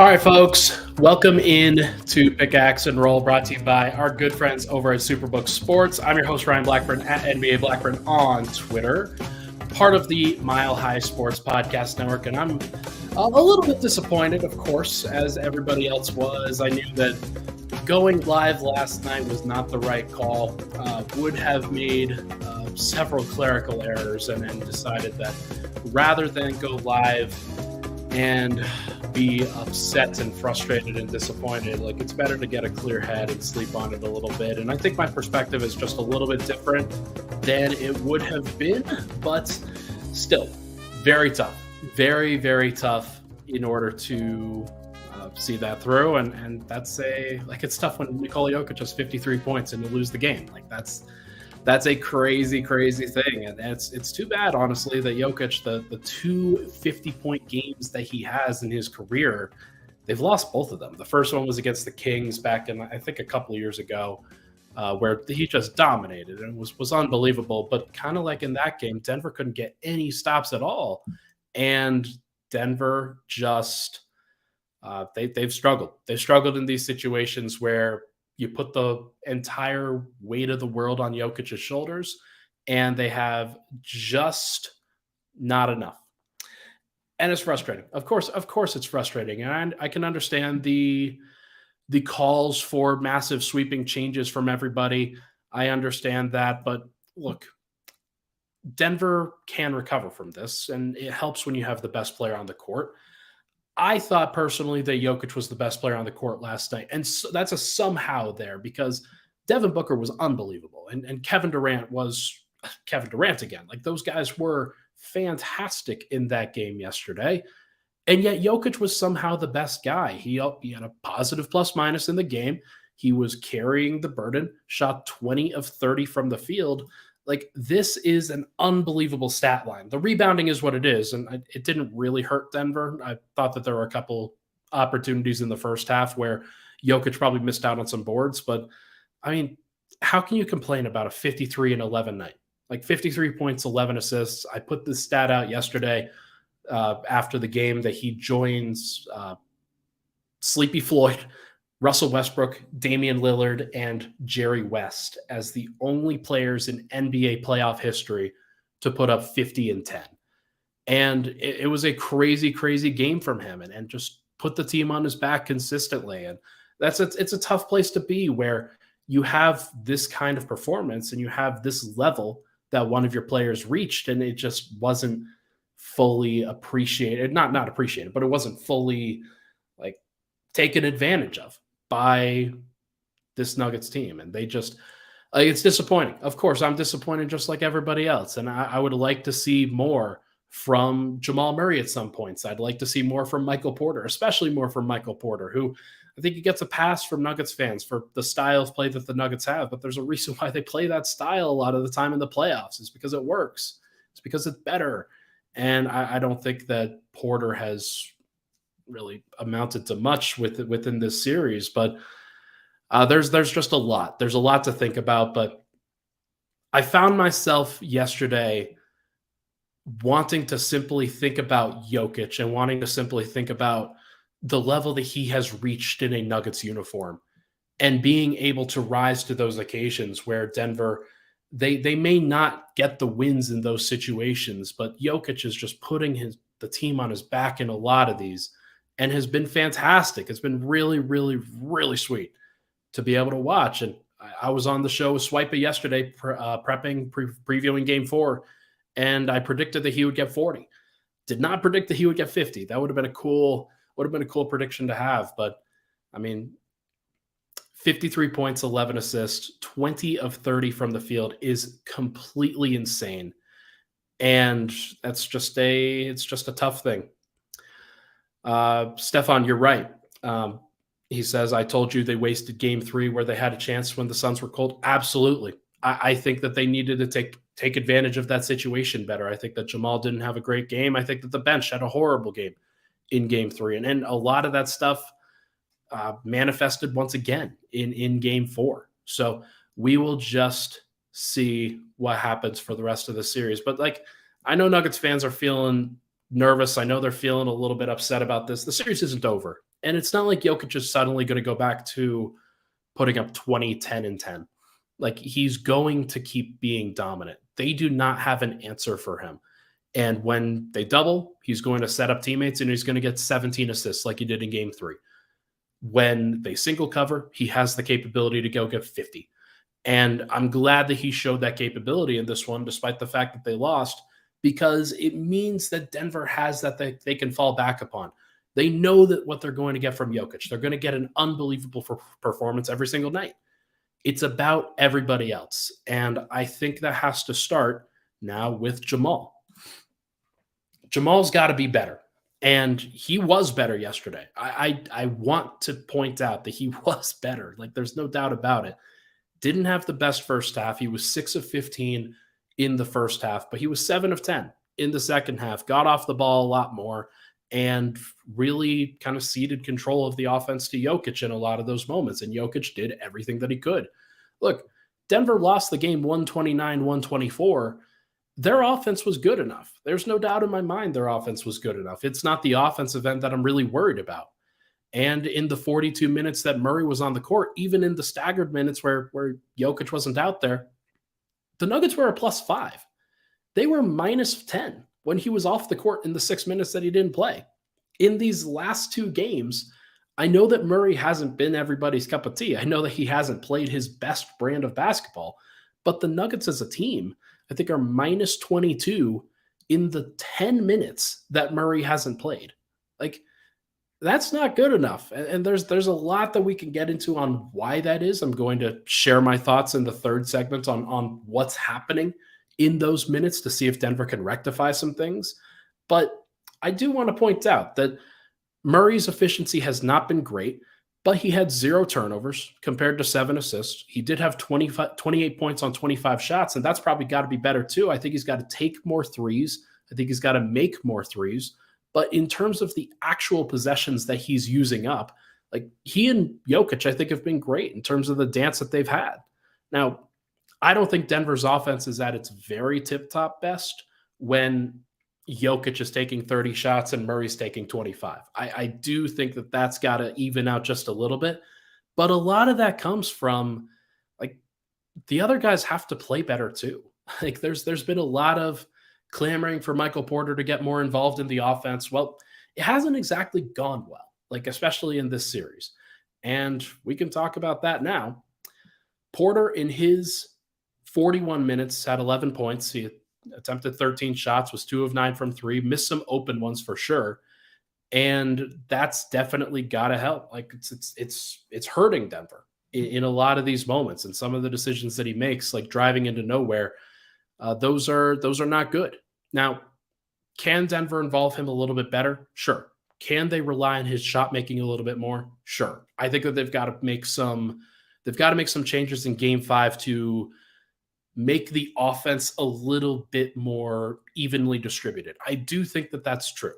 All right, folks, welcome in to Pickaxe and Roll, brought to you by our good friends over at Superbook Sports. I'm your host, Ryan Blackburn, at NBA Blackburn on Twitter, part of the Mile High Sports Podcast Network, and I'm a little bit disappointed, of course, as everybody else was. I knew that going live last night was not the right call, would have made several clerical errors, and decided that rather than go live and be upset and frustrated and disappointed, like, it's better to get a clear head and sleep on it a little bit. And I think my perspective is just a little bit different than it would have been, but still very tough, very, very tough in order to see that through. And it's tough when Nikola Jokić has 53 points and you lose the game. Like, that's a crazy, crazy thing. And it's too bad, honestly, that Jokić, the two 50-point games that he has in his career, they've lost both of them. The first one was against the Kings back in, I think, a couple of years ago, where he just dominated and was unbelievable. But kind of like in that game, Denver couldn't get any stops at all. And Denver just, they've struggled. They've struggled in these situations where you put the entire weight of the world on Jokic's shoulders, and they have just not enough. And it's frustrating. Of course, it's frustrating. And I can understand the calls for massive sweeping changes from everybody. I understand that. But look, Denver can recover from this, and it helps when you have the best player on the court. I thought personally that Jokic was the best player on the court last night. And so that's a somehow there, because Devin Booker was unbelievable. And Kevin Durant was Kevin Durant again. Like, those guys were fantastic in that game yesterday. And yet Jokic was somehow the best guy. He had a positive plus minus in the game. He was carrying the burden, shot 20 of 30 from the field. Like, this is an unbelievable stat line. The rebounding is what it is, and it didn't really hurt Denver. I thought that there were a couple opportunities in the first half where Jokic probably missed out on some boards. But, I mean, how can you complain about a 53-11 night? Like, 53 points, 11 assists. I put this stat out yesterday after the game that he joins Sleepy Floyd, Russell Westbrook, Damian Lillard, and Jerry West as the only players in NBA playoff history to put up 50 and 10. And it was a crazy, crazy game from him, and just put the team on his back consistently. And it's a tough place to be, where you have this kind of performance and you have this level that one of your players reached, and it just wasn't fully appreciated. Not appreciated, but it wasn't fully, like, taken advantage of by this Nuggets team. And they just, it's disappointing. Of course, I'm disappointed just like everybody else. And I would like to see more from Jamal Murray at some points. I'd like to see more from Michael Porter, especially more from Michael Porter, who I think he gets a pass from Nuggets fans for the style of play that the Nuggets have. But there's a reason why they play that style a lot of the time in the playoffs. It's because it works. It's because it's better. And I don't think that Porter has really amounted to much within this series, but there's just a lot. There's a lot to think about. But I found myself yesterday wanting to simply think about Jokic and wanting to simply think about the level that he has reached in a Nuggets uniform, and being able to rise to those occasions where Denver, they may not get the wins in those situations, but Jokic is just putting the team on his back in a lot of these, and has been fantastic. It's been really, really, really sweet to be able to watch. And I was on the show with Swipa yesterday, previewing Game 4, and I predicted that he would get 40. Did not predict that he would get 50. That would have been a cool prediction to have. But, I mean, 53 points, 11 assists, 20 of 30 from the field is completely insane. And it's just a tough thing. Stefan, you're right. He says, I told you they wasted Game 3 where they had a chance when the Suns were cold. Absolutely. I think that they needed to take advantage of that situation better. I think that Jamal didn't have a great game. I think that the bench had a horrible game in Game 3. And a lot of that stuff manifested once again in Game 4. So we will just see what happens for the rest of the series. But, like, I know Nuggets fans are feeling nervous. I know they're feeling a little bit upset about this. The series isn't over. And it's not like Jokic is suddenly going to go back to putting up 20, 10, and 10. Like, he's going to keep being dominant. They do not have an answer for him. And when they double, he's going to set up teammates and he's going to get 17 assists like he did in game 3. When they single cover, he has the capability to go get 50. And I'm glad that he showed that capability in this one, despite the fact that they lost, because it means that Denver has that they can fall back upon. They know that what they're going to get from Jokic. They're going to get an unbelievable performance every single night. It's about everybody else. And I think that has to start now with Jamal. Jamal's got to be better. And he was better yesterday. I want to point out that he was better. Like, there's no doubt about it. Didn't have the best first half. He was 6 of 15 in the first half, but he was 7 of 10 in the second half. Got off the ball a lot more and really kind of ceded control of the offense to Jokic in a lot of those moments. And Jokic did everything that he could. Look, Denver lost the game 129-124. Their offense was good enough. There's no doubt in my mind their offense was good enough. It's not the offensive end that I'm really worried about. And in the 42 minutes that Murray was on the court, even in the staggered minutes where Jokic wasn't out there, the Nuggets were a +5. They were -10 when he was off the court in the 6 minutes that he didn't play. In these last 2 games, I know that Murray hasn't been everybody's cup of tea. I know that he hasn't played his best brand of basketball, but the Nuggets as a team, I think, are -22 in the 10 minutes that Murray hasn't played. Like, that's not good enough. And there's a lot that we can get into on why that is. I'm going to share my thoughts in the third segment on what's happening in those minutes to see if Denver can rectify some things. But I do want to point out that Murray's efficiency has not been great, but he had 0 turnovers compared to 7 assists. He did have 28 points on 25 shots, and that's probably got to be better too. I think he's got to take more threes. I think he's got to make more threes. But in terms of the actual possessions that he's using up, like, he and Jokic, I think, have been great in terms of the dance that they've had. Now, I don't think Denver's offense is at its very tip-top best when Jokic is taking 30 shots and Murray's taking 25. I do think that that's got to even out just a little bit. But a lot of that comes from, like, the other guys have to play better too. Like, there's been a lot of clamoring for Michael Porter to get more involved in the offense. Well, it hasn't exactly gone well, like, especially in this series. And we can talk about that now. Porter, in his 41 minutes, had 11 points. He attempted 13 shots, was 2 of 9 from 3, missed some open ones for sure. And that's definitely got to help. Like, it's hurting Denver in a lot of these moments. And some of the decisions that he makes, like driving into nowhere, those are not good. Now, can Denver involve him a little bit better? Sure. Can they rely on his shot making a little bit more? Sure. I think that they've got to make some changes in game 5 to make the offense a little bit more evenly distributed. I do think that that's true.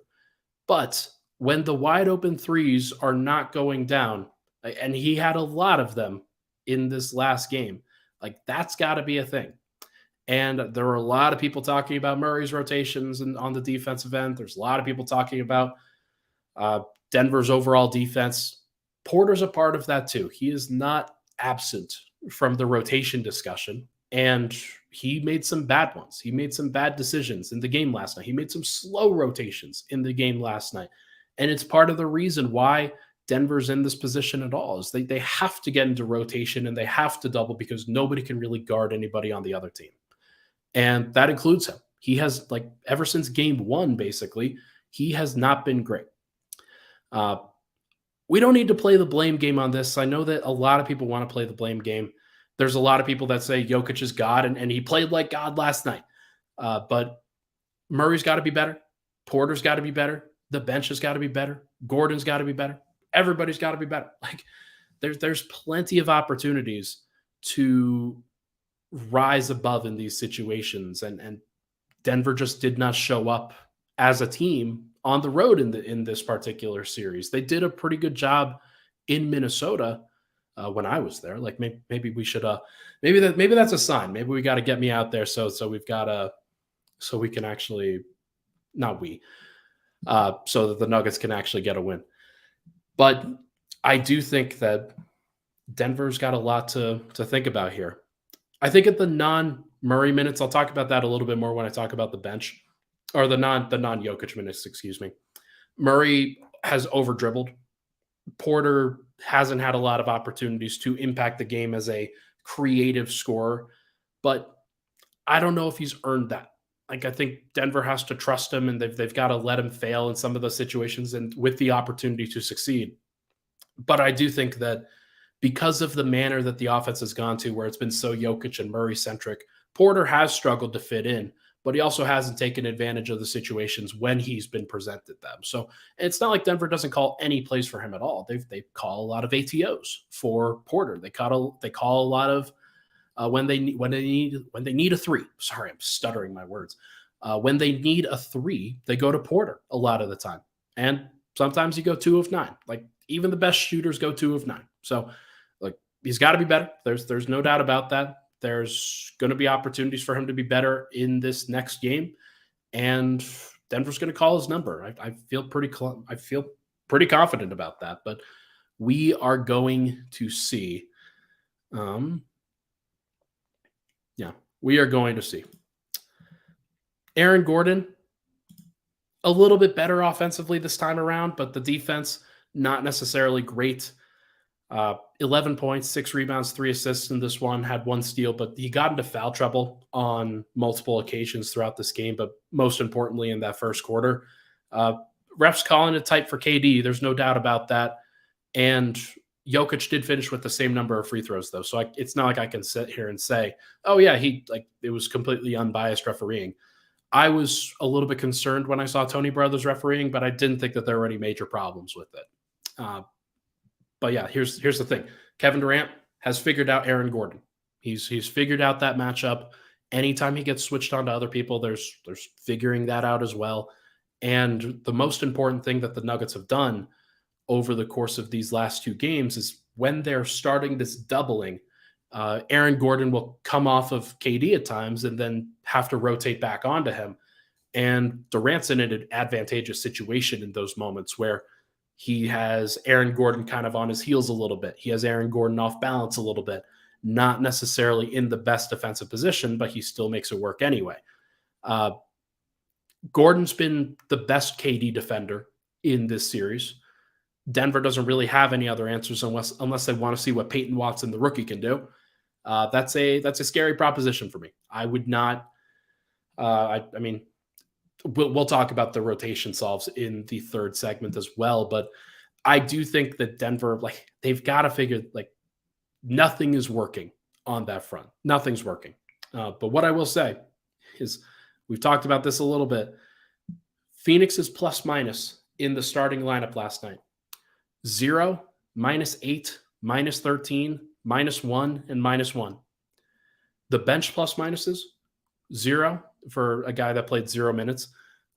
But when the wide open threes are not going down, and he had a lot of them in this last game, like, that's got to be a thing. And there were a lot of people talking about Murray's rotations and on the defensive end. There's a lot of people talking about Denver's overall defense. Porter's a part of that too. He is not absent from the rotation discussion. And he made some bad ones. He made some bad decisions in the game last night. He made some slow rotations in the game last night. And it's part of the reason why Denver's in this position at all, is they have to get into rotation and they have to double because nobody can really guard anybody on the other team. And that includes him. He has, like, ever since game 1, basically, he has not been great. We don't need to play the blame game on this. I know that a lot of people want to play the blame game. There's a lot of people that say Jokic is God, and he played like God last night. But Murray's got to be better. Porter's got to be better. The bench has got to be better. Gordon's got to be better. Everybody's got to be better. Like, there's plenty of opportunities to rise above in these situations, and Denver just did not show up as a team on the road in this particular series. They did a pretty good job in Minnesota when I was there. Like, maybe we should maybe that's a sign. Maybe we got to get me out there so we've got so we can actually, not we, so that the Nuggets can actually get a win. But I do think that Denver's got a lot to think about here. I think at the non-Murray minutes, I'll talk about that a little bit more when I talk about the bench, or the non-Jokic minutes, excuse me. Murray has over-dribbled. Porter hasn't had a lot of opportunities to impact the game as a creative scorer, but I don't know if he's earned that. Like, I think Denver has to trust him, and they've got to let him fail in some of those situations and with the opportunity to succeed. But I do think that because of the manner that the offense has gone to, where it's been so Jokic and Murray centric, Porter has struggled to fit in, but he also hasn't taken advantage of the situations when he's been presented them. So it's not like Denver doesn't call any plays for him at all. They call a lot of ATOs for Porter. They call a lot of when they need a three. Sorry, I'm stuttering my words. When they need a three, they go to Porter a lot of the time, and sometimes you go 2 of 9. Like, even the best shooters go 2 of 9. So, like, he's got to be better. There's no doubt about that. There's going to be opportunities for him to be better in this next game, and Denver's going to call his number. I feel pretty confident about that. But we are going to see. We are going to see. Aaron Gordon, a little bit better offensively this time around, but the defense, not necessarily great. 11 points, 6 rebounds, 3 assists in this one, had 1 steal, but he got into foul trouble on multiple occasions throughout this game, but most importantly in that first quarter. Refs calling it tight for KD. There's no doubt about that. And Jokic did finish with the same number of free throws, though. So it's not like I can sit here and say, oh, yeah, it was completely unbiased refereeing. I was a little bit concerned when I saw Tony Brothers refereeing, but I didn't think that there were any major problems with it. But yeah, here's the thing. Kevin Durant has figured out Aaron Gordon. He's figured out that matchup. Anytime he gets switched on to other people, there's figuring that out as well. And the most important thing that the Nuggets have done over the course of these last 2 games is when they're starting this doubling, Aaron Gordon will come off of KD at times and then have to rotate back onto him. And Durant's in an advantageous situation in those moments where he has Aaron Gordon kind of on his heels a little bit. He has Aaron Gordon off balance a little bit, not necessarily in the best defensive position, but he still makes it work anyway. Gordon's been the best KD defender in this series. Denver doesn't really have any other answers unless they want to see what Peyton Watson, the rookie, can do. That's a scary proposition for me. I would not. We'll talk about the rotation solves in the third segment as well, but I do think that Denver, they've got to figure, nothing is working on that front. Nothing's working. But what I will say is, we've talked about this a little bit. Phoenix's plus minus in the starting lineup last night: 0, -8, -13, -1, and -1. The bench plus minuses: 0 for a guy that played 0 minutes,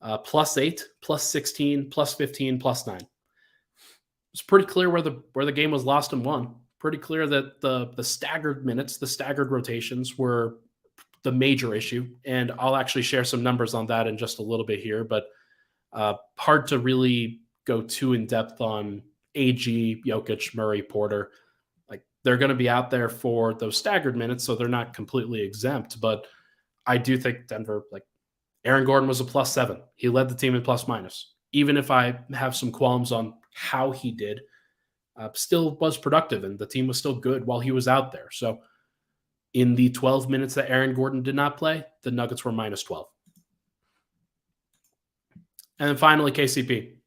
+8, +16, +15, +9. It's pretty clear where the game was lost and won. Pretty clear that the staggered minutes, the staggered rotations were the major issue. And I'll actually share some numbers on that in just a little bit here, but hard to go too in depth on AG, Jokic, Murray, Porter. They're going to be out there for those staggered minutes, so they're not completely exempt. But I do think Denver, Aaron Gordon was a +7. He led the team in plus minus. Even if I have some qualms on how he did, still was productive, and the team was still good while he was out there. So in the 12 minutes that Aaron Gordon did not play, the Nuggets were -12. And then finally, KCP.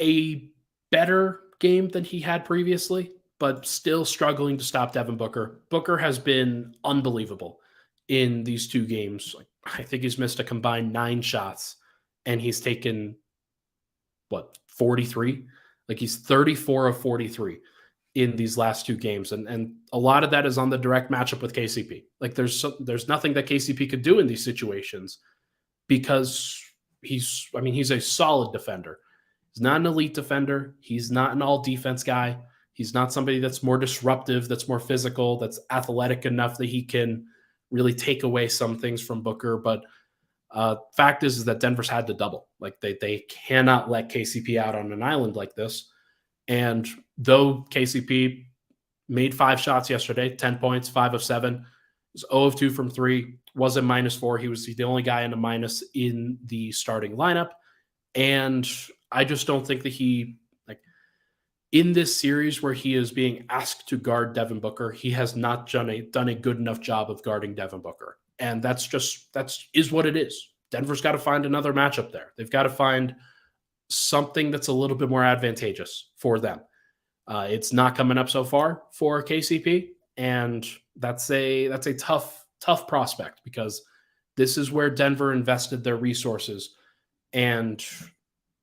A better game than he had previously, but still struggling to stop Devin Booker. Booker has been unbelievable in these 2 games. I think he's missed a combined 9 shots, and he's taken, 43? He's 34 of 43 in these last 2 games. And a lot of that is on the direct matchup with KCP. There's nothing that KCP could do in these situations because he's a solid defender. He's not an elite defender. He's not an all-defense guy. He's not somebody that's more disruptive, that's more physical, that's athletic enough that he can really take away some things from Booker. But fact is that Denver's had to double. They cannot let KCP out on an island like this. And though KCP made 5 shots yesterday, 10 points, 5 of 7, was 0 of 2 from 3, was a -4. He was the only guy in a minus in the starting lineup. And I just don't think that he, like, in this series where he is being asked to guard Devin Booker, he has not done a good enough job of guarding Devin Booker. And that's what it is. Denver's got to find another matchup there. They've got to find something that's a little bit more advantageous for them. It's not coming up so far for KCP, and that's a tough prospect, because this is where Denver invested their resources, and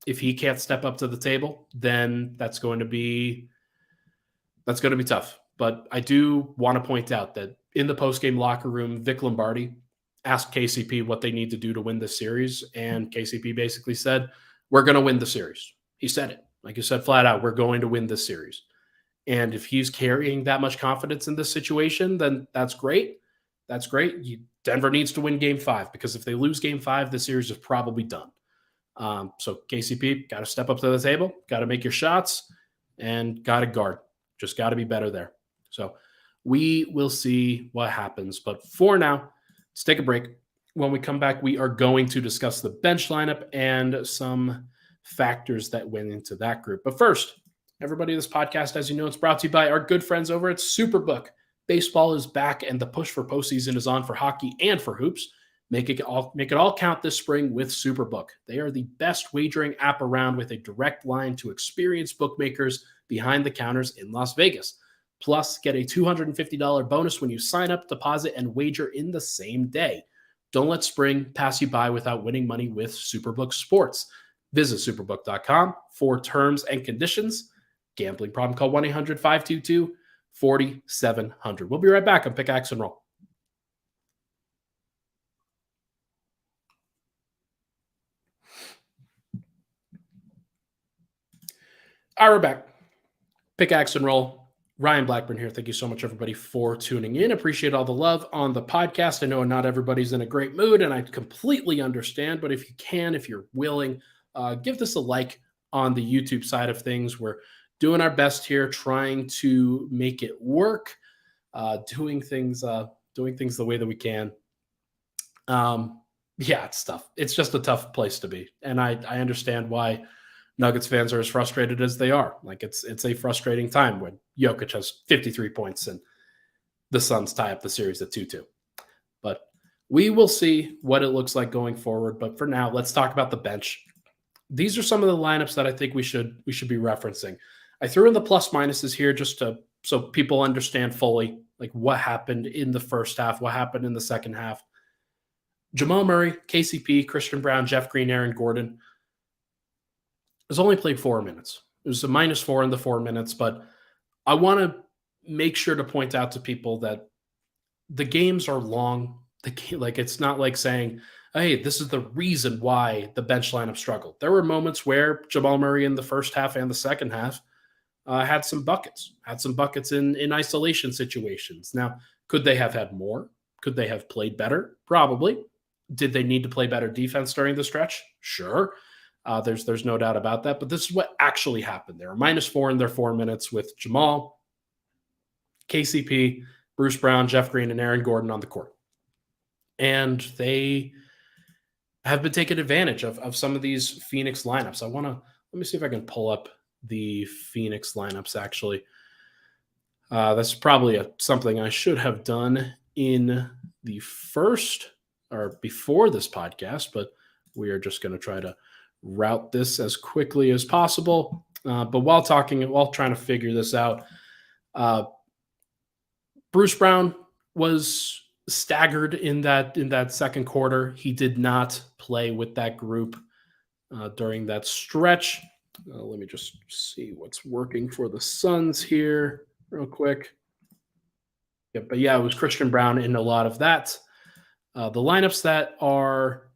if he can't step up to the table, then that's going to be tough. But I do want to point out that in the postgame locker room, Vic Lombardi asked KCP what they need to do to win this series, and KCP basically said, "We're going to win the series." He said it. Like you said, flat out, we're going to win this series. And if he's carrying that much confidence in this situation, then that's great. That's great. Denver needs to win Game 5, because if they lose Game 5, the series is probably done. So KCP, got to step up to the table, got to make your shots, and got to guard. Just got to be better there. So we will see what happens. But for now, let's take a break. When we come back, we are going to discuss the bench lineup and some factors that went into that group. But first, everybody, this podcast, as you know, it's brought to you by our good friends over at Superbook. Baseball is back, and the push for postseason is on for hockey and for hoops. Make it all count this spring with Superbook. They are the best wagering app around, with a direct line to experienced bookmakers behind the counters in Las Vegas. Plus, get a $250 bonus when you sign up, deposit, and wager in the same day. Don't let spring pass you by without winning money with Superbook Sports. Visit superbook.com for terms and conditions. Gambling problem, call 1-800-522-4700. We'll be right back on Pickaxe and Roll. All right, we're back. Pickaxe and Roll. Ryan Blackburn here. Thank you so much, everybody, for tuning in. Appreciate all the love on the podcast. I know not everybody's in a great mood, and I completely understand. But if you can, if you're willing, give this a like on the YouTube side of things. We're doing our best here, trying to make it work, doing things the way that we can. Yeah, it's tough. It's just a tough place to be, and I understand why Nuggets fans are as frustrated as they are. Like, it's a frustrating time when Jokic has 53 points and the Suns tie up the series at 2-2. But we will see what it looks like going forward. But for now, let's talk about the bench. These are some of the lineups that I think we should be referencing. I threw in the plus minuses here just so people understand fully, like, what happened in the first half, what happened in the second half. Jamal Murray, KCP, Christian Brown, Jeff Green, Aaron Gordon has only played 4 minutes. It was a -4 in the 4 minutes, but I want to make sure to point out to people that the games are long. It's not like saying, hey, this is the reason why the bench lineup struggled. There were moments where Jamal Murray in the first half and the second half had some buckets in isolation situations. Now, could they have had more? Could they have played better? Probably. Did they need to play better defense during the stretch? Sure. There's no doubt about that. But this is what actually happened. They were -4 in their 4 minutes with Jamal, KCP, Bruce Brown, Jeff Green, and Aaron Gordon on the court. And they have been taking advantage of some of these Phoenix lineups. Let me see if I can pull up the Phoenix lineups, actually. That's probably something I should have done in the first or before this podcast, but we are just going to try to route this as quickly as possible. But while trying to figure this out, Bruce Brown was staggered in that second quarter. He did not play with that group during that stretch. Let me just see what's working for the Suns here real quick. Yeah, but yeah, it was Christian Brown in a lot of that. The lineups that are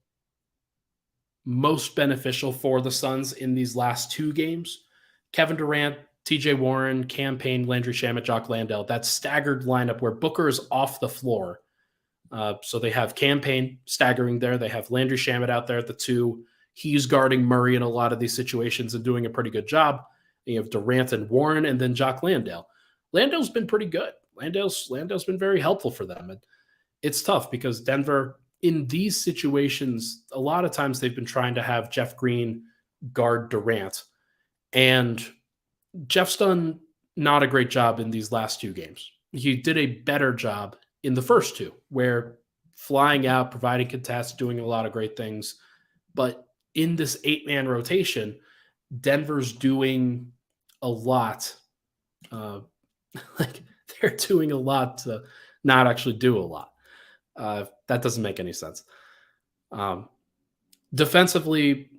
most beneficial for the Suns in these last 2 games: Kevin Durant, TJ Warren, Cam Payne, Landry Shamet, Jock Landale. That staggered lineup where Booker is off the floor. So they have Cam Payne staggering there. They have Landry Shamet out there at the 2. He's guarding Murray in a lot of these situations and doing a pretty good job. You have Durant and Warren, and then Jock Landale. Landale's been pretty good. Landale's been very helpful for them. And it's tough because Denver, in these situations, a lot of times they've been trying to have Jeff Green guard Durant. And Jeff's done not a great job in these last two games. He did a better job in the first two, where flying out, providing contests, doing a lot of great things. But in this 8-man rotation, Denver's doing a lot. They're doing a lot to not actually do a lot. That doesn't make any sense. Defensively,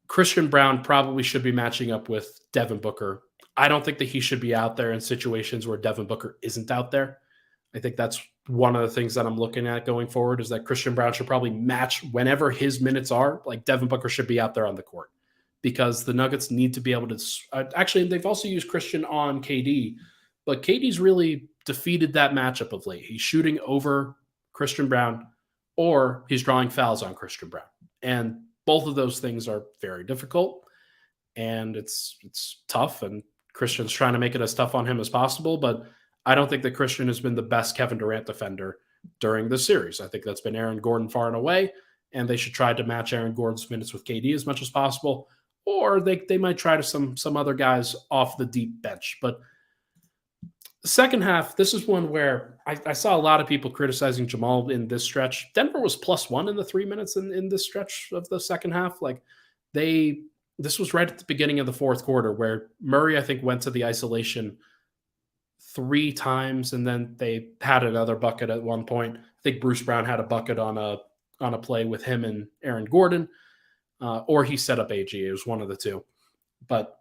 Christian Braun probably should be matching up with Devin Booker. I don't think that he should be out there in situations where Devin Booker isn't out there. I think that's one of the things that I'm looking at going forward, is that Christian Braun should probably match whenever his minutes are. Like, Devin Booker should be out there on the court, because the Nuggets need to be able to actually, they've also used Christian on KD, but KD's really defeated that matchup of late. He's shooting over Christian Braun, or he's drawing fouls on Christian Braun. And both of those things are very difficult, and it's tough, and Christian's trying to make it as tough on him as possible, but I don't think that Christian has been the best Kevin Durant defender during the series. I think that's been Aaron Gordon far and away, and they should try to match Aaron Gordon's minutes with KD as much as possible, or they might try to some other guys off the deep bench. But the second half, this is one where I saw a lot of people criticizing Jamal in this stretch. Denver was +1 in the 3 minutes in this stretch of the second half. This was right at the beginning of the fourth quarter, where Murray, I think, went to the isolation 3 times, and then they had another bucket at one point. I think Bruce Brown had a bucket on a play with him and Aaron Gordon, or he set up AG. It was one of the two. But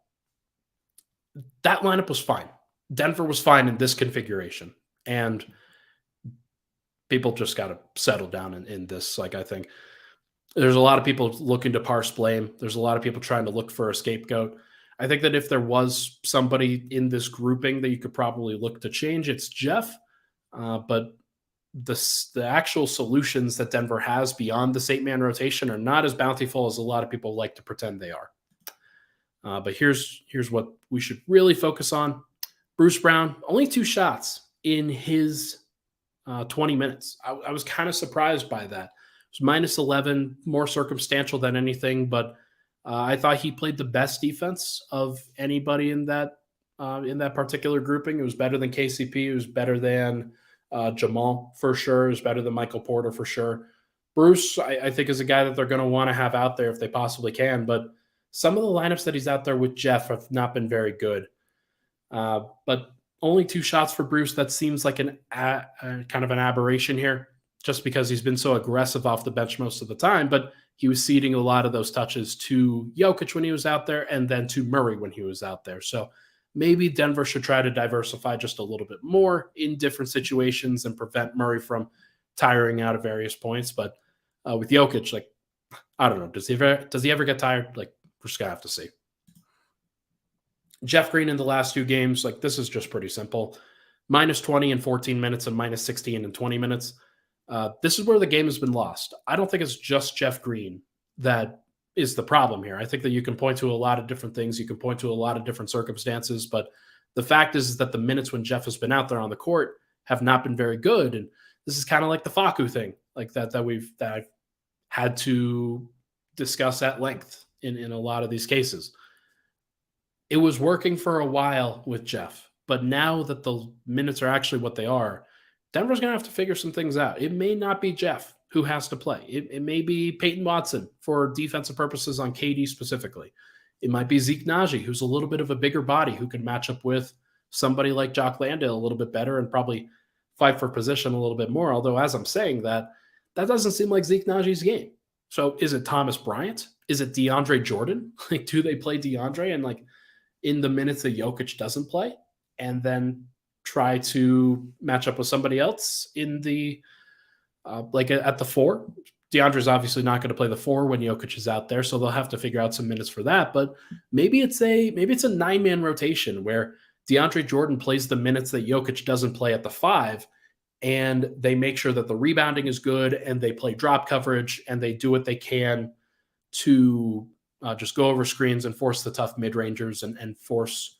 that lineup was fine. Denver was fine in this configuration, and people just got to settle down in this. I think there's a lot of people looking to parse blame. There's a lot of people trying to look for a scapegoat. I think that if there was somebody in this grouping that you could probably look to change, it's Jeff. But the actual solutions that Denver has beyond this 8-man rotation are not as bountiful as a lot of people like to pretend they are. But here's what we should really focus on. Bruce Brown, only 2 shots in his 20 minutes. I was kind of surprised by that. It was -11, more circumstantial than anything, but I thought he played the best defense of anybody in that particular grouping. It was better than KCP. It was better than Jamal for sure. It was better than Michael Porter for sure. Bruce, I think, is a guy that they're going to want to have out there if they possibly can, but some of the lineups that he's out there with Jeff have not been very good. But only 2 shots for Bruce. That seems like kind of an aberration here, just because he's been so aggressive off the bench most of the time, but he was ceding a lot of those touches to Jokic when he was out there, and then to Murray when he was out there. So maybe Denver should try to diversify just a little bit more in different situations and prevent Murray from tiring out at various points. But with Jokic, I don't know. Does he ever get tired? We're just gonna have to see. Jeff Green in the last 2 games, this is just pretty simple. -20 in 14 minutes and -16 in 20 minutes. This is where the game has been lost. I don't think it's just Jeff Green that is the problem here. I think that you can point to a lot of different things. You can point to a lot of different circumstances, but the fact is that the minutes when Jeff has been out there on the court have not been very good. And this is kind of like the Facu thing, that I've had to discuss at length in a lot of these cases. It was working for a while with Jeff, but now that the minutes are actually what they are, Denver's going to have to figure some things out. It may not be Jeff who has to play. It may be Peyton Watson for defensive purposes on KD specifically. It might be Zeke Naji, who's a little bit of a bigger body who can match up with somebody like Jock Landale a little bit better and probably fight for position a little bit more. Although, as I'm saying that doesn't seem like Zeke Naji's game. So is it Thomas Bryant? Is it DeAndre Jordan? Do they play DeAndre and in the minutes that Jokic doesn't play, and then try to match up with somebody else in the at the 4? DeAndre's obviously not going to play the 4 when Jokic is out there, so they'll have to figure out some minutes for that. But maybe it's a 9-man rotation where DeAndre Jordan plays the minutes that Jokic doesn't play at the 5, and they make sure that the rebounding is good, and they play drop coverage, and they do what they can to just go over screens and force the tough mid-rangers and force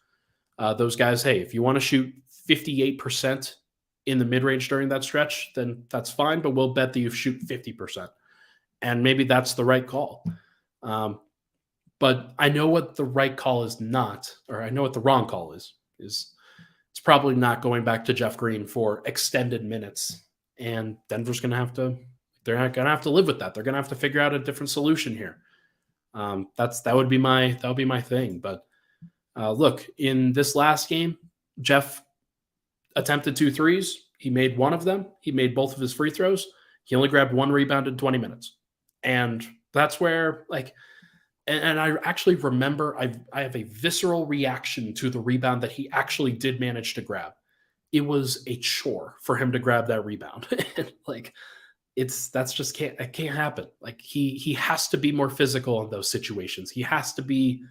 Those guys, hey, if you want to shoot 58% in the mid-range during that stretch, then that's fine, but we'll bet that you shoot 50%. And maybe that's the right call. But I know what the right call is not, or I know what the wrong call is it's probably not going back to Jeff Green for extended minutes. And Denver's going to have to, they're not going to have to live with that. They're going to have to figure out a different solution here. That would be my thing. But look, in this last game, Jeff attempted 2 threes. He made one of them. He made both of his free throws. He only grabbed 1 rebound in 20 minutes. And that's where, like, and I actually remember I have a visceral reaction to the rebound that he actually did manage to grab. It was a chore for him to grab that rebound. Like, it can't happen. Like, he has to be more physical in those situations. He has to be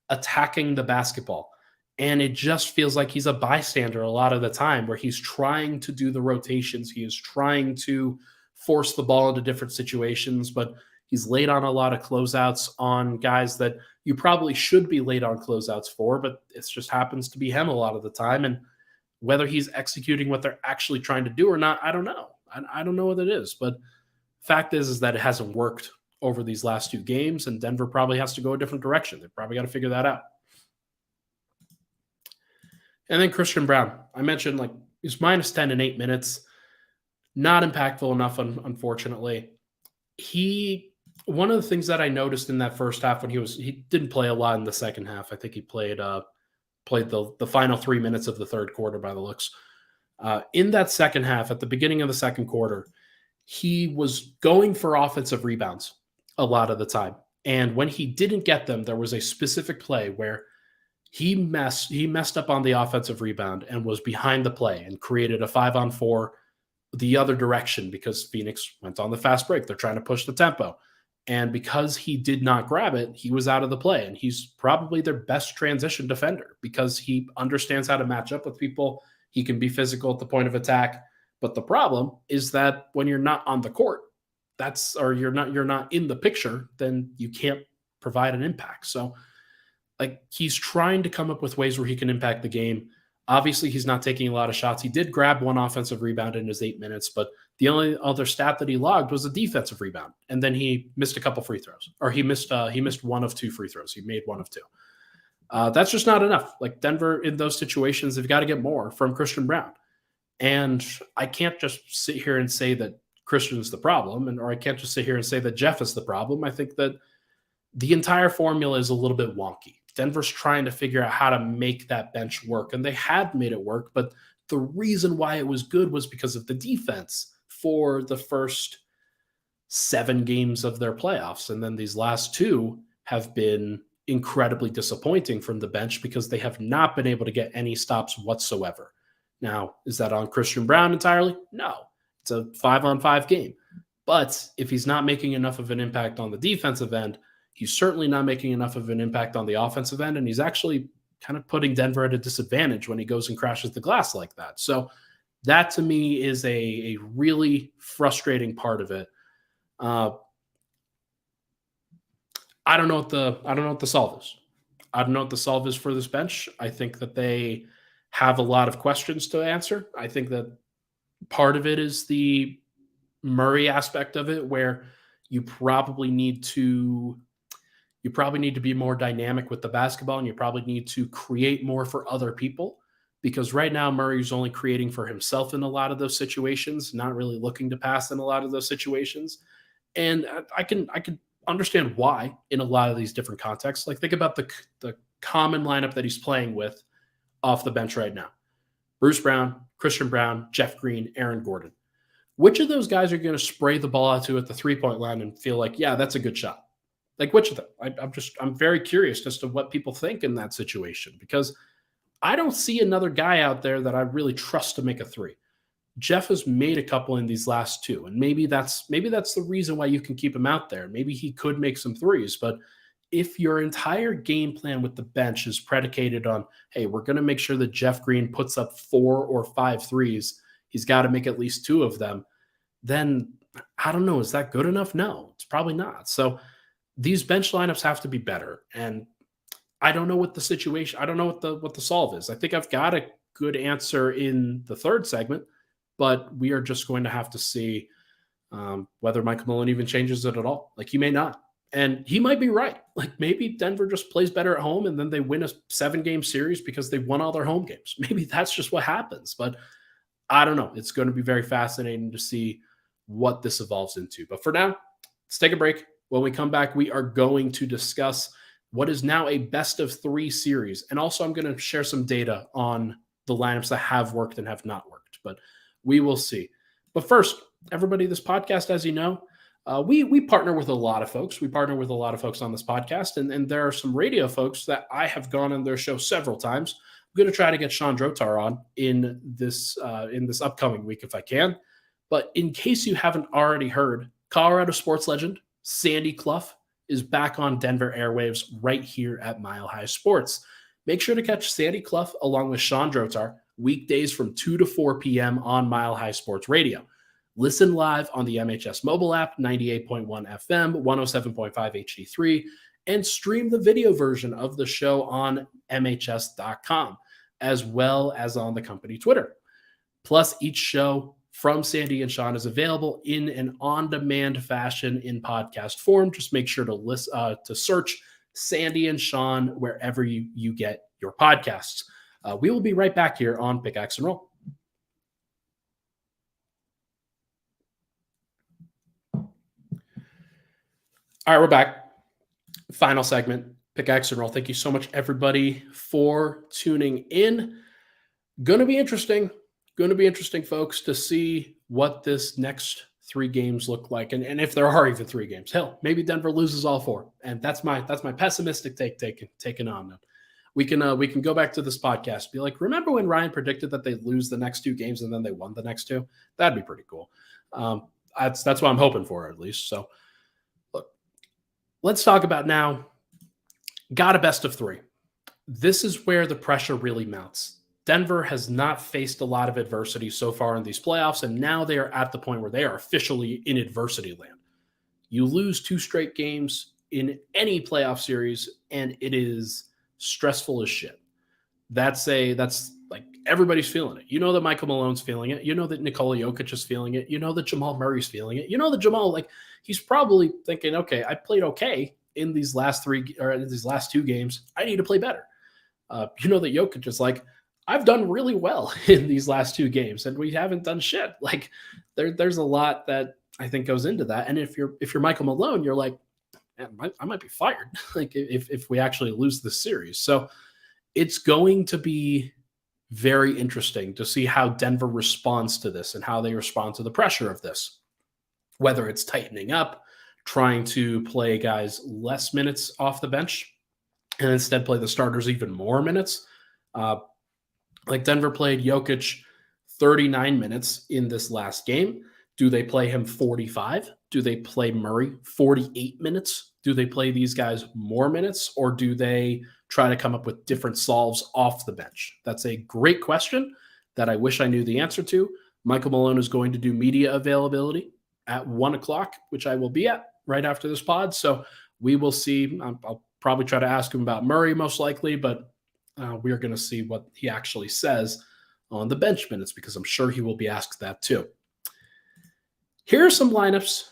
attacking the basketball. And it just feels like he's a bystander a lot of the time, where he's trying to do the rotations. He is trying to force the ball into different situations, but he's late on a lot of closeouts on guys that you probably should be late on closeouts for, but it just happens to be him a lot of the time. And whether he's executing what they're actually trying to do or not, I don't know. I don't know what it is, but fact is that it hasn't worked over these last 2 games, and Denver probably has to go a different direction. They probably got to figure that out. And then Christian Braun, I mentioned, like, he's minus 10 in 8 minutes. Not impactful enough, unfortunately. One of the things that I noticed in that first half, when he didn't play a lot in the second half. I think he played the final 3 minutes of the third quarter by the looks. In that second half, at the beginning of the second quarter, he was going for offensive rebounds a lot of the time. And when he didn't get them, there was a specific play where he messed up on the offensive rebound and was behind the play and created a 5-on-4 the other direction, because Phoenix went on the fast break. They're trying to push the tempo. And because he did not grab it, he was out of the play. And he's probably their best transition defender because he understands how to match up with people. He can be physical at the point of attack. But the problem is that when you're not on the court, you're not in the picture, then you can't provide an impact. So, like, he's trying to come up with ways where he can impact the game. Obviously, he's not taking a lot of shots. He did grab 1 offensive rebound in his 8 minutes, but the only other stat that he logged was a defensive rebound. And then he missed a couple free throws, or he missed 1 of 2 free throws. He made 1 of 2. That's just not enough. Like, Denver, in those situations, they've got to get more from Christian Braun. And I can't just sit here and say that Christian's the problem, or I can't just sit here and say that Jeff is the problem. I think that the entire formula is a little bit wonky. Denver's trying to figure out how to make that bench work, and they had made it work, but the reason why it was good was because of the defense for the first 7 games of their playoffs. And then these last 2 have been incredibly disappointing from the bench because they have not been able to get any stops whatsoever. Now, is that on Christian Braun entirely? No. It's a 5-on-5 game. But if he's not making enough of an impact on the defensive end, he's certainly not making enough of an impact on the offensive end, and he's actually kind of putting Denver at a disadvantage when he goes and crashes the glass like that. So that, to me, is a really frustrating part of it. I don't know what the solve is. I don't know what the solve is for this bench. I think that they have a lot of questions to answer. I think that part of it is the Murray aspect of it, where you probably need to be more dynamic with the basketball, and you probably need to create more for other people, because right now Murray's only creating for himself in a lot of those situations, not really looking to pass in a lot of those situations. And I can understand why in a lot of these different contexts. Like, think about the common lineup that he's playing with off the bench right now. Bruce Brown, Christian Braun, Jeff Green, Aaron Gordon. Which of those guys are going to spray the ball out to at the 3-point line and feel like, yeah, that's a good shot? Like, which of them? I'm very curious as to what people think in that situation, because I don't see another guy out there that I really trust to make a 3. Jeff has made a couple in these last 2, and maybe that's the reason why you can keep him out there. Maybe he could make some 3s, but if your entire game plan with the bench is predicated on, hey, we're going to make sure that Jeff Green puts up 4 or 5 threes, he's got to make at least 2 of them, then I don't know, is that good enough? No, it's probably not. So these bench lineups have to be better. And I don't know what the situation, I don't know what the solve is. I think I've got a good answer in the third segment, but we are just going to have to see whether Michael Malone even changes it at all. Like, he may not. And he might be right. Like, maybe Denver just plays better at home and then they win a 7-game series because they won all their home games. Maybe that's just what happens. But I don't know. It's going to be very fascinating to see what this evolves into. But for now, let's take a break. When we come back, we are going to discuss what is now a best of 3 series. And also, I'm going to share some data on the lineups that have worked and have not worked. But we will see. But first, everybody, this podcast, as you know, we partner with a lot of folks. We partner with a lot of folks on this podcast, and there are some radio folks that I have gone on their show several times. I'm going to try to get Sean Drotar on in this upcoming week if I can. But in case you haven't already heard, Colorado sports legend Sandy Clough is back on Denver airwaves right here at Mile High Sports. Make sure to catch Sandy Clough along with Sean Drotar weekdays from 2 to 4 p.m. on Mile High Sports Radio. Listen live on the MHS mobile app, 98.1 FM, 107.5 HD3, and stream the video version of the show on MHS.com, as well as on the company Twitter. Plus, each show from Sandy and Sean is available in an on-demand fashion in podcast form. Just make sure to search Sandy and Sean wherever you get your podcasts. We will be right back here on Pickaxe and Roll. All right, we're back. Final segment, Pickaxe and Roll. Thank you so much, everybody, for tuning in. Going to be interesting, folks, to see what this next 3 games look like, and if there are even 3 games. Hell, maybe Denver loses all 4, and that's my pessimistic take taken on them. We can go back to this podcast, be like, remember when Ryan predicted that they'd lose the next 2 games and then they won the next 2? That'd be pretty cool. That's what I'm hoping for, at least. So. Let's talk about now, got a best of 3. This is where the pressure really mounts. Denver has not faced a lot of adversity so far in these playoffs, and now they are at the point where they are officially in adversity land. You lose 2 straight games in any playoff series, and it is stressful as shit. That's like everybody's feeling it. You know that Michael Malone's feeling it. You know that Nikola Jokić is feeling it. You know that Jamal Murray's feeling it. You know that Jamal, he's probably thinking, okay, I played okay in these last 2 games. I need to play better. You know that Jokić is like, I've done really well in these last 2 games, and we haven't done shit. Like, there's a lot that I think goes into that. And if you're Michael Malone, you're like, man, I might be fired. Like, if we actually lose this series. So it's going to be very interesting to see how Denver responds to this and how they respond to the pressure of this. Whether it's tightening up, trying to play guys less minutes off the bench, and instead play the starters even more minutes. Like Denver played Jokic 39 minutes in this last game. Do they play him 45? Do they play Murray 48 minutes? Do they play these guys more minutes, or do they try to come up with different solves off the bench? That's a great question that I wish I knew the answer to. Michael Malone is going to do media availability at 1:00, which I will be at right after this pod. So we will see. I'll probably try to ask him about Murray most likely, but we are going to see what he actually says on the bench minutes, because I'm sure he will be asked that too. Here are some lineups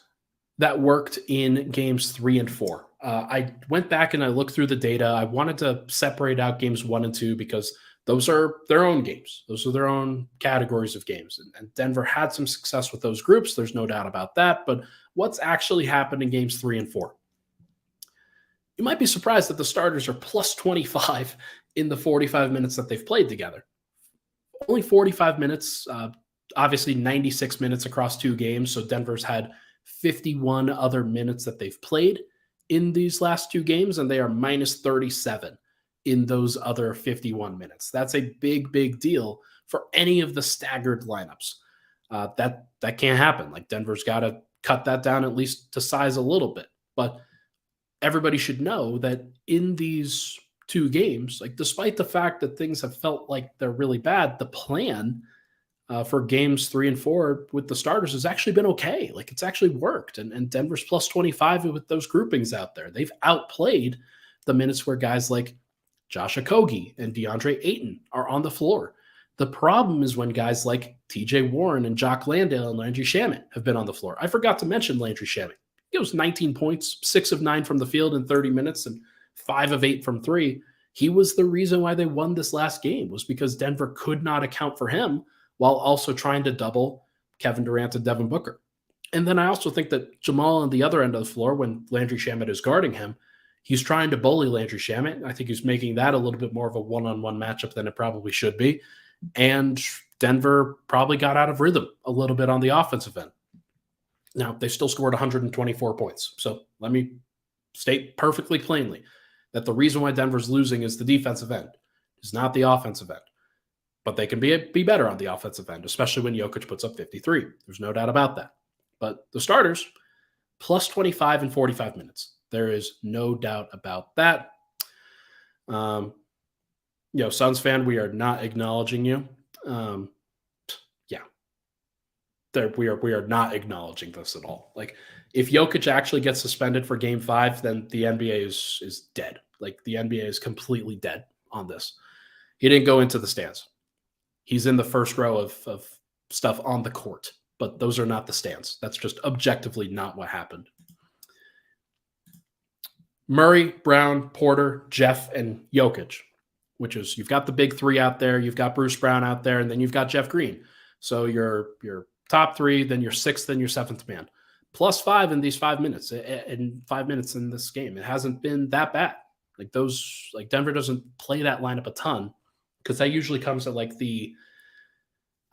that worked in games 3 and 4. I went back and I looked through the data. I wanted to separate out games 1 and 2 because those are their own games. Those are their own categories of games. And Denver had some success with those groups. There's no doubt about that. But what's actually happened in games 3 and 4? You might be surprised that the starters are plus 25 in the 45 minutes that they've played together. Only 45 minutes, obviously 96 minutes across 2 games. So Denver's had 51 other minutes that they've played in these last 2 games, and they are minus 37 in those other 51 minutes. That's a big, big deal for any of the staggered lineups. That can't happen. Like, Denver's got to cut that down at least to size a little bit. But everybody should know that in these 2 games, like, despite the fact that things have felt like they're really bad, the plan for games 3 and 4 with the starters has actually been okay. Like, it's actually worked. And Denver's plus 25 with those groupings out there. They've outplayed the minutes where guys like Josh Okogie and DeAndre Ayton are on the floor. The problem is when guys like TJ Warren and Jock Landale and Landry Shamet have been on the floor. I forgot to mention Landry Shamet. He was 19 points, 6 of 9 from the field in 30 minutes, and 5 of 8 from 3. He was the reason why they won this last game, was because Denver could not account for him while also trying to double Kevin Durant and Devin Booker. And then I also think that Jamal on the other end of the floor, when Landry Shamet is guarding him, he's trying to bully Landry Shamet. I think he's making that a little bit more of a one-on-one matchup than it probably should be. And Denver probably got out of rhythm a little bit on the offensive end. Now, they still scored 124 points. So let me state perfectly plainly that the reason why Denver's losing is the defensive end. It's not the offensive end. But they can be better on the offensive end, especially when Jokic puts up 53. There's no doubt about that. But the starters, plus 25 in 45 minutes. There is no doubt about that. Suns fan, we are not acknowledging you. We are not acknowledging this at all. Like, if Jokic actually gets suspended for Game 5, then the NBA is dead. Like, the NBA is completely dead on this. He didn't go into the stands. He's in the first row of stuff on the court, but those are not the stands. That's just objectively not what happened. Murray, Brown, Porter, Jeff, and Jokic, which is, you've got the big three out there, you've got Bruce Brown out there, and then you've got Jeff Green. So your top three, then your sixth, then your seventh man. Plus 5 in these 5 minutes, in 5 minutes in this game. It hasn't been that bad. Denver doesn't play that lineup a ton, because that usually comes at the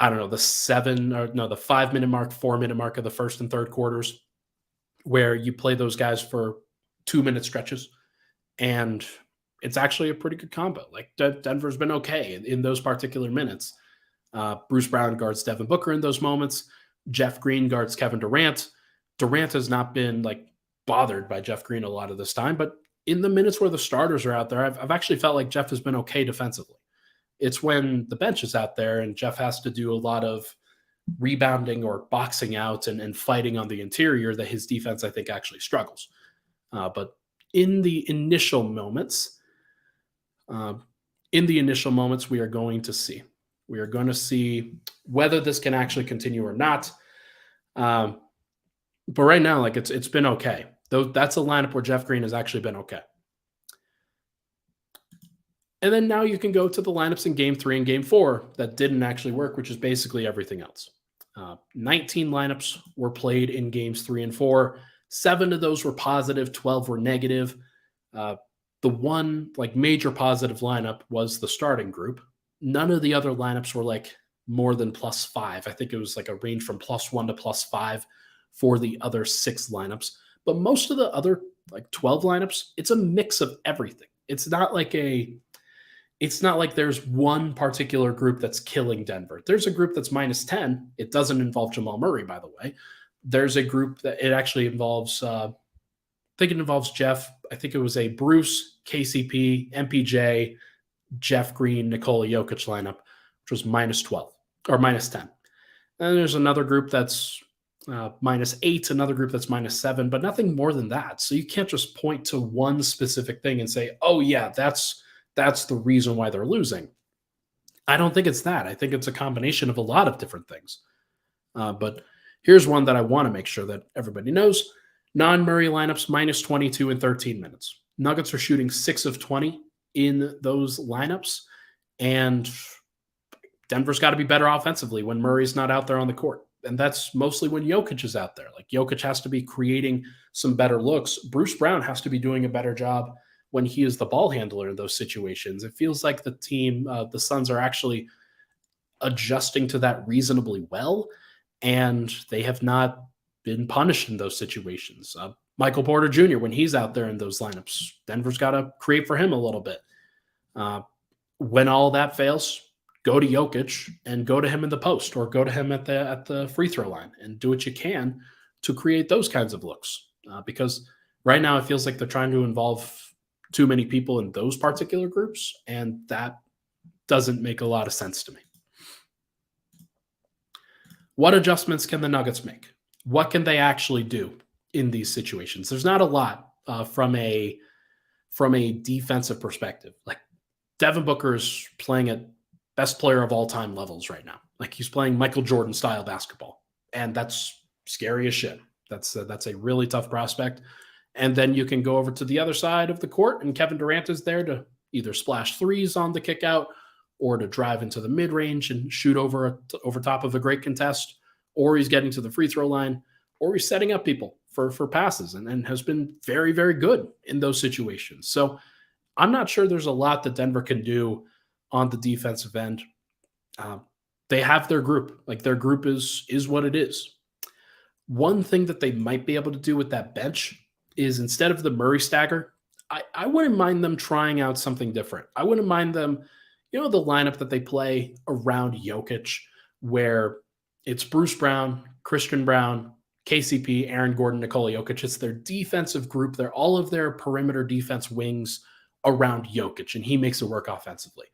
5 minute mark, 4 minute mark of the first and third quarters, where you play those guys for 2 minute stretches. And it's actually a pretty good combo. Like, Denver's been okay in those particular minutes. Bruce Brown guards Devin Booker in those moments. Jeff Green guards Kevin Durant. Durant has not been bothered by Jeff Green a lot of this time, but in the minutes where the starters are out there, I've actually felt like Jeff has been okay defensively. It's when the bench is out there and Jeff has to do a lot of rebounding or boxing out and fighting on the interior that his defense, I think, actually struggles. But in the initial moments, we are going to see. We are going to see whether this can actually continue or not. But right now, it's been okay. Though that's a lineup where Jeff Green has actually been okay. And then now you can go to the lineups in Game 3 and Game 4 that didn't actually work, which is basically everything else. 19 lineups were played in Games 3 and 4. 7 of those were positive, 12 were negative. The one major positive lineup was the starting group. None of the other lineups were more than plus 5. I think it was a range from plus 1 to plus 5 for the other 6 lineups. But most of the other 12 lineups, it's a mix of everything. It's not like there's one particular group that's killing Denver. There's a group that's minus 10. It doesn't involve Jamal Murray, by the way. There's a group that it actually involves, I think it involves Jeff. I think it was a Bruce, KCP, MPJ, Jeff Green, Nikola Jokić lineup, which was minus 12 or minus 10. And there's another group that's minus 8, another group that's minus 7, but nothing more than that. So you can't just point to one specific thing and say, oh yeah, that's the reason why they're losing. I don't think it's that. I think it's a combination of a lot of different things. But here's one that I want to make sure that everybody knows. Non-Murray lineups, minus 22 in 13 minutes. Nuggets are shooting 6 of 20 in those lineups, and Denver's got to be better offensively when Murray's not out there on the court. And that's mostly when Jokic is out there. Jokic has to be creating some better looks. Bruce Brown has to be doing a better job when he is the ball handler in those situations. It feels like the team, the Suns, are actually adjusting to that reasonably well, and they have not been punished in those situations. Michael Porter Jr., when he's out there in those lineups, Denver's got to create for him a little bit. When all that fails, go to Jokic and go to him in the post, or go to him at the free throw line and do what you can to create those kinds of looks. Because right now it feels like they're trying to involve too many people in those particular groups, and that doesn't make a lot of sense to me. What adjustments can the Nuggets make? What can they actually do in these situations? There's not a lot from a defensive perspective. Devin Booker is playing at best player of all time levels right now. Like he's playing Michael Jordan style basketball, and that's scary as shit. That's a really tough prospect. And then you can go over to the other side of the court, and Kevin Durant is there to either splash threes on the kick out or to drive into the mid range and shoot over top of a great contest, or he's getting to the free throw line, or he's setting up people for passes and has been very, very good in those situations. So I'm not sure there's a lot that Denver can do on the defensive end. They have their group. Like their group is what it is. One thing that they might be able to do with that bench is instead of the Murray stagger, I wouldn't mind them trying out something different. I wouldn't mind them, the lineup that they play around Jokic, where it's Bruce Brown, Christian Brown, KCP, Aaron Gordon, Nikola Jokic. It's their defensive group. They're all of their perimeter defense wings around Jokic, and he makes it work offensively.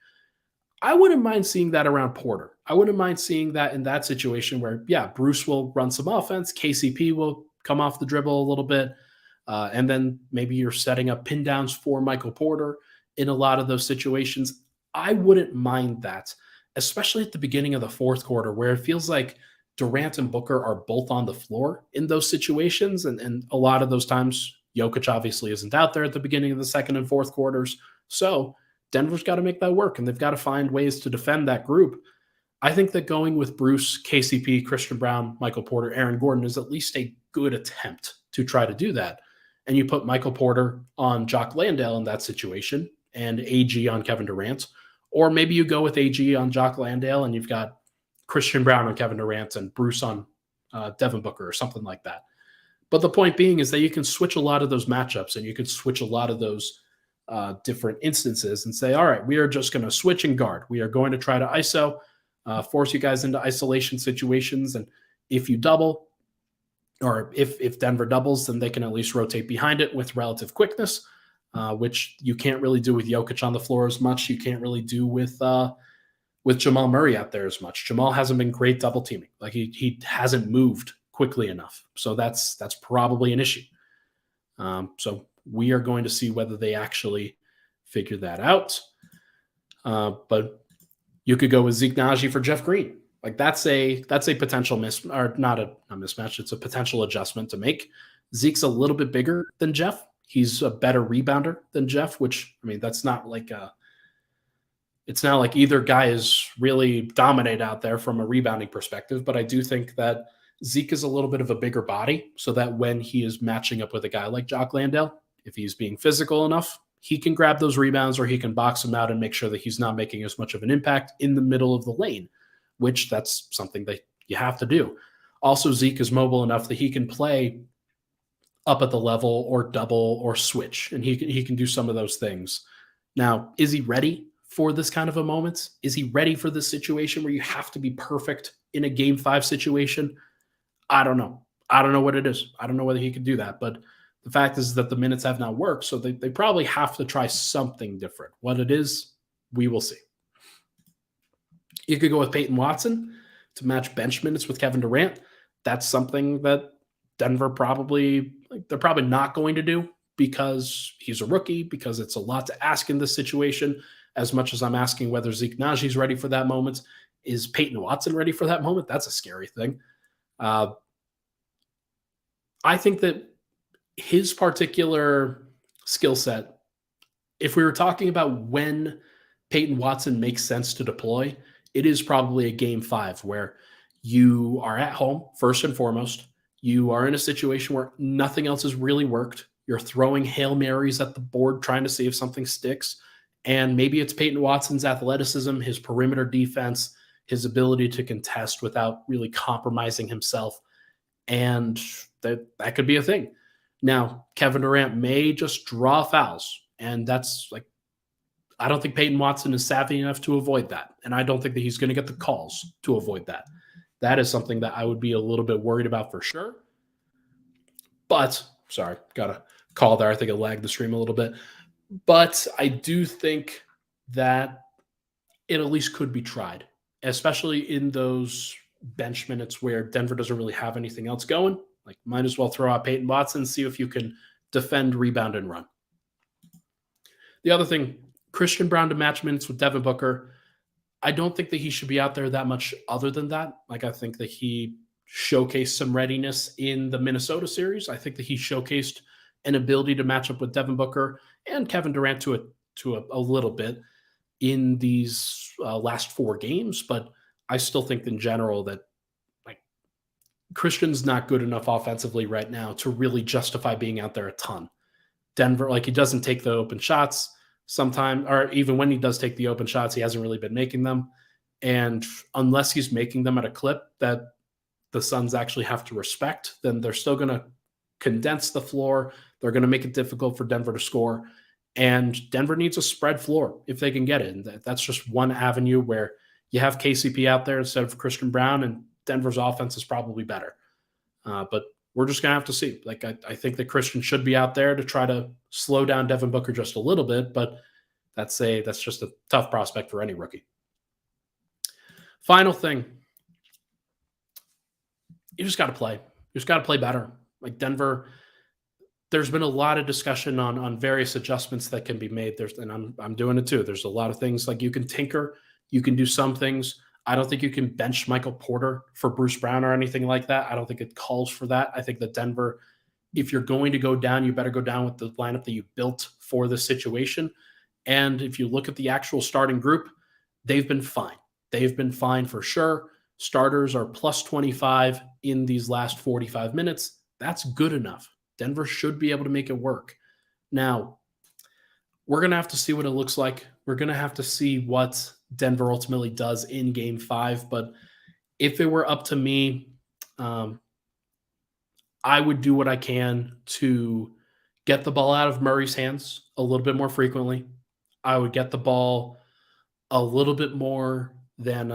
I wouldn't mind seeing that around Porter. I wouldn't mind seeing that in that situation where, Bruce will run some offense. KCP will come off the dribble a little bit. And then maybe you're setting up pin downs for Michael Porter in a lot of those situations. I wouldn't mind that, especially at the beginning of the fourth quarter where it feels like Durant and Booker are both on the floor in those situations. And a lot of those times, Jokic obviously isn't out there at the beginning of the second and fourth quarters. So Denver's got to make that work, and they've got to find ways to defend that group. I think that going with Bruce, KCP, Christian Brown, Michael Porter, Aaron Gordon is at least a good attempt to try to do that. And you put Michael Porter on Jock Landale in that situation and AG on Kevin Durant. Or maybe you go with AG on Jock Landale and you've got Christian Brown on Kevin Durant and Bruce on Devin Booker or something like that. But the point being is that you can switch a lot of those matchups and you could switch a lot of those different instances and say, all right, we are just going to switch and guard. We are going to try to ISO, force you guys into isolation situations. And if you double, or if Denver doubles, then they can at least rotate behind it with relative quickness, which you can't really do with Jokic on the floor as much. You can't really do with Jamal Murray out there as much. Jamal hasn't been great double teaming. Like he hasn't moved quickly enough. So that's probably an issue. So we are going to see whether they actually figure that out. But you could go with Zeke Naji for Jeff Green. Like that's a potential not a mismatch. It's a potential adjustment to make. Zeke's a little bit bigger than Jeff. He's a better rebounder than Jeff, which, I mean, that's not like it's not like either guy is really dominate out there from a rebounding perspective, but I do think that Zeke is a little bit of a bigger body so that when he is matching up with a guy like Jock Landale, if he's being physical enough, he can grab those rebounds or he can box him out and make sure that he's not making as much of an impact in the middle of the lane, which that's something that you have to do. Also, Zeke is mobile enough that he can play up at the level or double or switch, and he can do some of those things. Now, is he ready for this kind of a moment? Is he ready for this situation where you have to be perfect in a Game 5 situation? I don't know. I don't know what it is. I don't know whether he could do that, but the fact is that the minutes have not worked, so they probably have to try something different. What it is, we will see. You could go with Peyton Watson to match bench minutes with Kevin Durant. That's something that Denver they're probably not going to do because he's a rookie, because it's a lot to ask in this situation. As much as I'm asking whether Zeke Naji is ready for that moment, is Peyton Watson ready for that moment? That's a scary thing. I think that his particular skill set, if we were talking about when Peyton Watson makes sense to deploy, it is probably a Game 5 where you are at home, first and foremost. You are in a situation where nothing else has really worked. You're throwing Hail Marys at the board trying to see if something sticks. And maybe it's Peyton Watson's athleticism, his perimeter defense, his ability to contest without really compromising himself. And that could be a thing. Now, Kevin Durant may just draw fouls. And that's like, I don't think Peyton Watson is savvy enough to avoid that. And I don't think that he's going to get the calls to avoid that. That is something that I would be a little bit worried about for sure. But, sorry, got a call there. I think it lagged the stream a little bit. But I do think that it at least could be tried, especially in those bench minutes where Denver doesn't really have anything else going. Like, might as well throw out Peyton Watson, see if you can defend, rebound, and run. The other thing, Christian Brown to match minutes with Devin Booker. I don't think that he should be out there that much other than that. Like, I think that he showcased some readiness in the Minnesota series. I think that he showcased an ability to match up with Devin Booker and Kevin Durant to a little bit in these last 4 games. But I still think in general that like Christian's not good enough offensively right now to really justify being out there a ton. Denver, like, he doesn't take the open shots sometimes, or even when he does take the open shots, he hasn't really been making them. And unless he's making them at a clip that the Suns actually have to respect, then they're still going to condense the floor. They're going to make it difficult for Denver to score. And Denver needs a spread floor if they can get it. And that's just one avenue where you have KCP out there instead of Christian Brown, and Denver's offense is probably better. But we're just going to have to see. Like, I think that Christian should be out there to try to slow down Devin Booker just a little bit, but that's just a tough prospect for any rookie. Final thing. You just got to play. You just got to play better. Like, Denver, there's been a lot of discussion on various adjustments that can be made. And I'm doing it too. There's a lot of things like you can tinker. You can do some things. I don't think you can bench Michael Porter for Bruce Brown or anything like that. I don't think it calls for that. I think that Denver, if you're going to go down, you better go down with the lineup that you built for the situation. And if you look at the actual starting group, they've been fine. They've been fine for sure. Starters are plus 25 in these last 45 minutes. That's good enough. Denver should be able to make it work. Now, we're going to have to see what it looks like. We're going to have to see what Denver ultimately does in Game 5. But if it were up to me, I would do what I can to get the ball out of Murray's hands a little bit more frequently. I would get the ball a little bit more than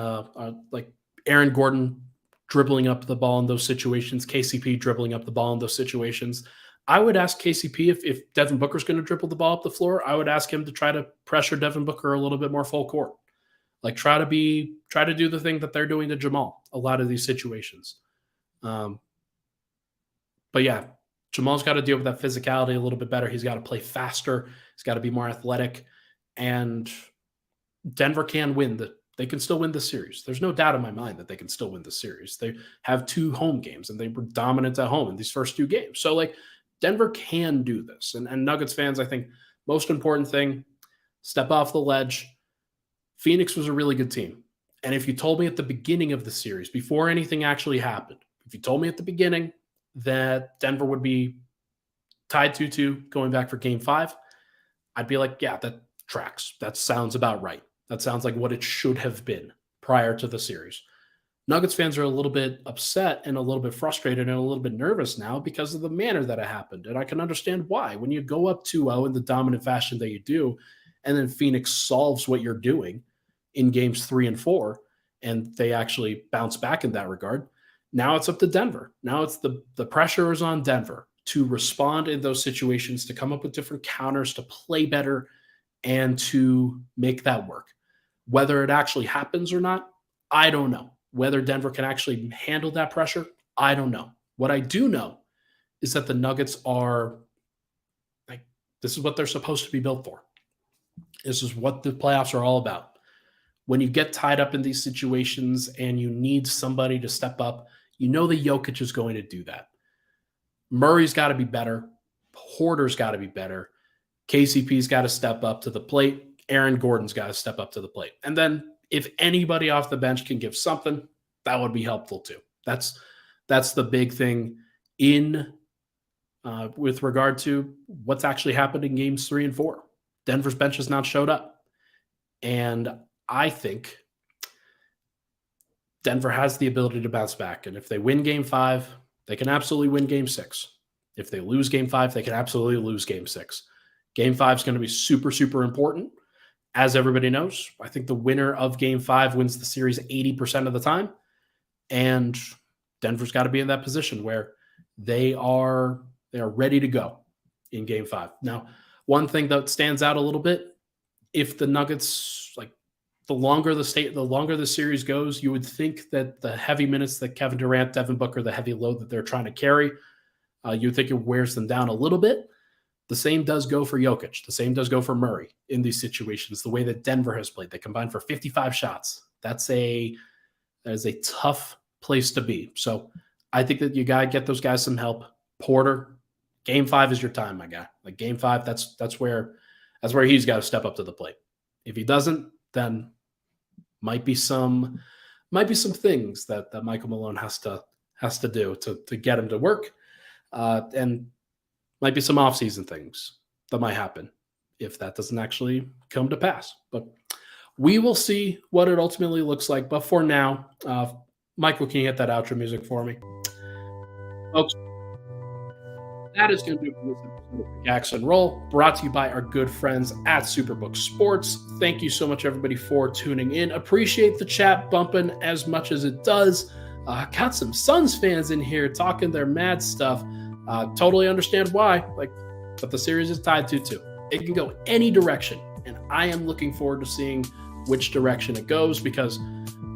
like Aaron Gordon dribbling up the ball in those situations, KCP dribbling up the ball in those situations. I would ask KCP if Devin Booker's going to dribble the ball up the floor, I would ask him to try to pressure Devin Booker a little bit more full court. Like, try to do the thing that they're doing to Jamal a lot of these situations. But yeah, Jamal's got to deal with that physicality a little bit better. He's got to play faster. He's got to be more athletic. And Denver can win they can still win the series. There's no doubt in my mind that they can still win the series. They have 2 home games, and they were dominant at home in these first 2 games. So, like, Denver can do this. And Nuggets fans, I think, most important thing, step off the ledge. Phoenix was a really good team. And if you told me at the beginning of the series, before anything actually happened, if you told me at the beginning that Denver would be tied 2-2 going back for Game 5, I'd be like, yeah, that tracks. That sounds about right. That sounds like what it should have been prior to the series. Nuggets fans are a little bit upset and a little bit frustrated and a little bit nervous now because of the manner that it happened. And I can understand why. When you go up 2-0 in the dominant fashion that you do, and then Phoenix solves what you're doing in games 3 and 4, and they actually bounce back in that regard, now it's up to Denver. Now it's the pressure is on Denver to respond in those situations, to come up with different counters, to play better, and to make that work. Whether it actually happens or not, I don't know. Whether Denver can actually handle that pressure, I don't know. What I do know is that the Nuggets are like, this is what they're supposed to be built for. This is what the playoffs are all about. When you get tied up in these situations and you need somebody to step up, you know that Jokic is going to do that. Murray's got to be better. Porter's got to be better. KCP's got to step up to the plate. Aaron Gordon's got to step up to the plate. And then if anybody off the bench can give something, that would be helpful too. That's the big thing in with regard to what's actually happened in games 3 and 4. Denver's bench has not showed up. And I think Denver has the ability to bounce back. And if they win Game 5, they can absolutely win Game 6. If they lose Game 5, they can absolutely lose Game 6. Game 5 is going to be super, super important. As everybody knows, I think the winner of Game 5 wins the series 80% of the time. And Denver's got to be in that position where they are ready to go in Game 5. Now, one thing that stands out a little bit, if the Nuggets, like, the longer the series goes, you would think that the heavy minutes that Kevin Durant, Devin Booker, the heavy load that they're trying to carry, you would think it wears them down a little bit. The same does go for Jokic. The same does go for Murray in these situations. The way that Denver has played, they combined for 55 shots. That is a tough place to be. So I think that you got to get those guys some help. Porter, game 5 is your time, my guy. Like game 5, that's where he's got to step up to the plate. If he doesn't, then might be some things that Michael Malone has to do to get him to work, and might be some offseason things that might happen if that doesn't actually come to pass. But we will see what it ultimately looks like. But for now, Michael, can you hit that outro music for me? Folks, that is going to do it for this episode of Pickaxe and Roll, brought to you by our good friends at Superbook Sports. Thank you so much, everybody, for tuning in. Appreciate the chat bumping as much as it does. Got some Suns fans in here talking their mad stuff. Totally understand why, but the series is tied 2-2. It can go any direction, and I am looking forward to seeing which direction it goes, because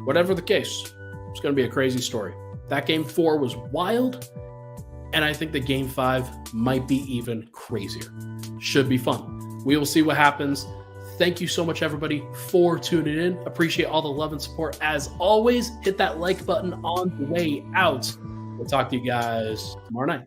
whatever the case, it's going to be a crazy story. That game 4 was wild, and I think the game 5 might be even crazier. Should be fun. We will see what happens. Thank you so much, everybody, for tuning in. Appreciate all the love and support. As always, hit that like button on the way out. We'll talk to you guys tomorrow night.